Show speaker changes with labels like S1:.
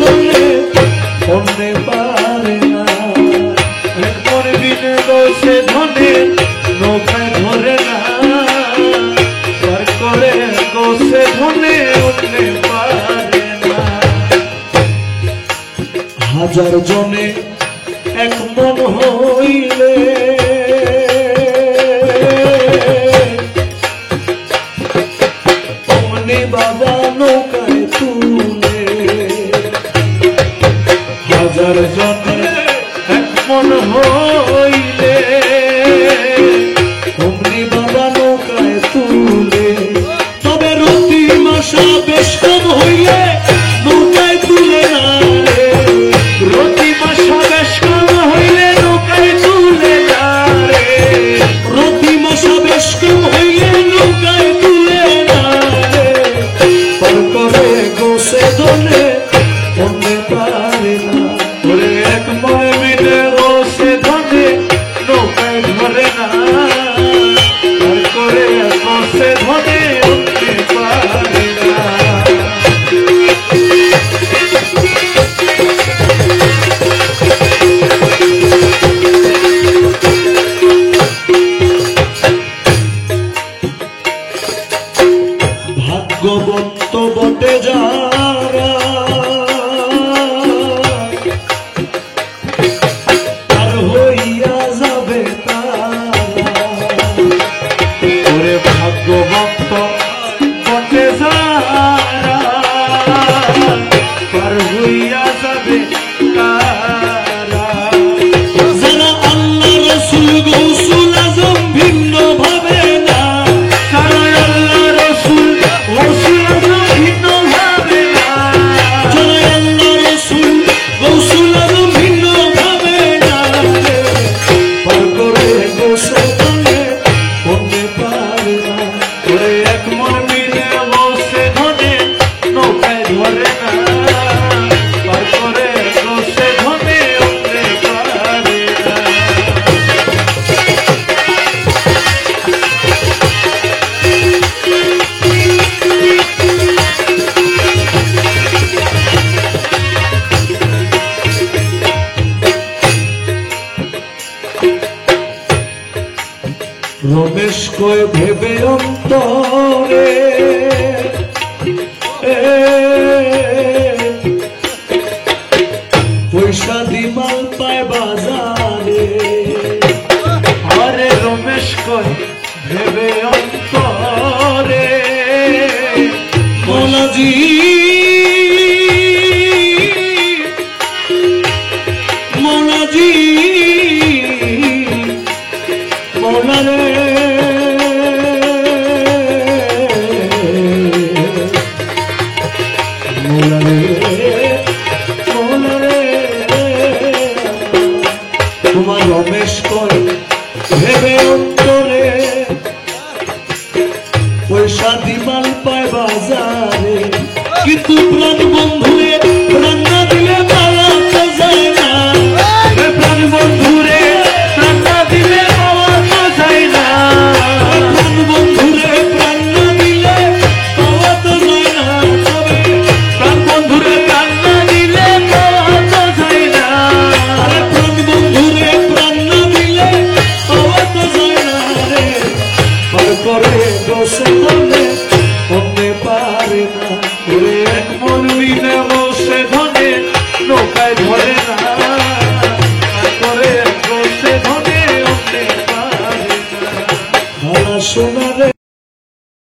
S1: ধনে অন্যে পারে না। এক মন বিনে গোসে ধনে নৌকায় ধরে না, পার করে গোসে ধনে অন্যে পারে না। হাজার জনে এক মন হইলে অমনি বাবা নৌকায় তুলে। হাজার জনে এক মন হইলে অমনি বাবা নৌকায় তুলে। তবে রতি মশা বেশ কম হইলে নৌকায় তুলে না রে। রতি মশা বেশ কম হইলে নৌকায় তুলে না রে। রতি মশা বেশ কম হইলে নৌকায় তুলে না রে। পার করে গোসে ধনে অন্যে পারে না। ওরে এক মন বিনে গোসে ধনে নৌকায় ধরে না, পার করে গোসে ধনে অন্যে পারে না। ভাগ্যবন্ত বটে যারা পার হইয়া যাবে তারা। ওরে ভাগ্যবন্ত বটে যারা পার হইয়া যাবে তারা। যারা আল্লাহ রসুল গৌসুল আজম ভিন্ন ভাবে না, যারা আল্লাহ রসুল গৌসুল আজম ভিন্ন ভাবে না, যারা আল্লাহ রসুল গৌসুল আজম ভিন্ন ভাবে না রে। পার করে গোসে ধনে অন্যে পারে না। ওরে এক মন বিনে গোসে ধনে নৌকায় ধরে না, পার করে গোসে ধনে অন্যে পারে না। রমেশ কয় ভেবে অন্তরে পয়সা দিমাল পায় বাজারে। আরে রমেশ কয় ভেবে অন্তরে মৌলাজি মৌলাজি মৌলা রে মৌলা রে মৌলা রে। তোমার রমেশ কয় ভেবে অন্তরে পয়সা দিমাল পায় বাজারে। কিন্তু প্রাণ বন্ধুরে প্রাণ না দিলে পাওয়া তো যায় না। প্রাণ বন্ধুরে প্রাণ না দিলে পাওয়া তো যায় না। প্রাণ বন্ধুরে প্রাণ না দিলে পাওয়া তো যায় না। তবে প্রাণ বন্ধুরে প্রাণ না দিলে পাওয়া তো যায় না। প্রাণ বন্ধুরে প্রাণ না দিলে পাওয়া তো যায় না রে। পার করে গোসে ধনে অন্যে পারে না। ওরে এক মন বিনে গোসে ধনে নৌকায় ধরে না, পার করে গোসে ধনে অন্যে পারে না। ভালা শোনা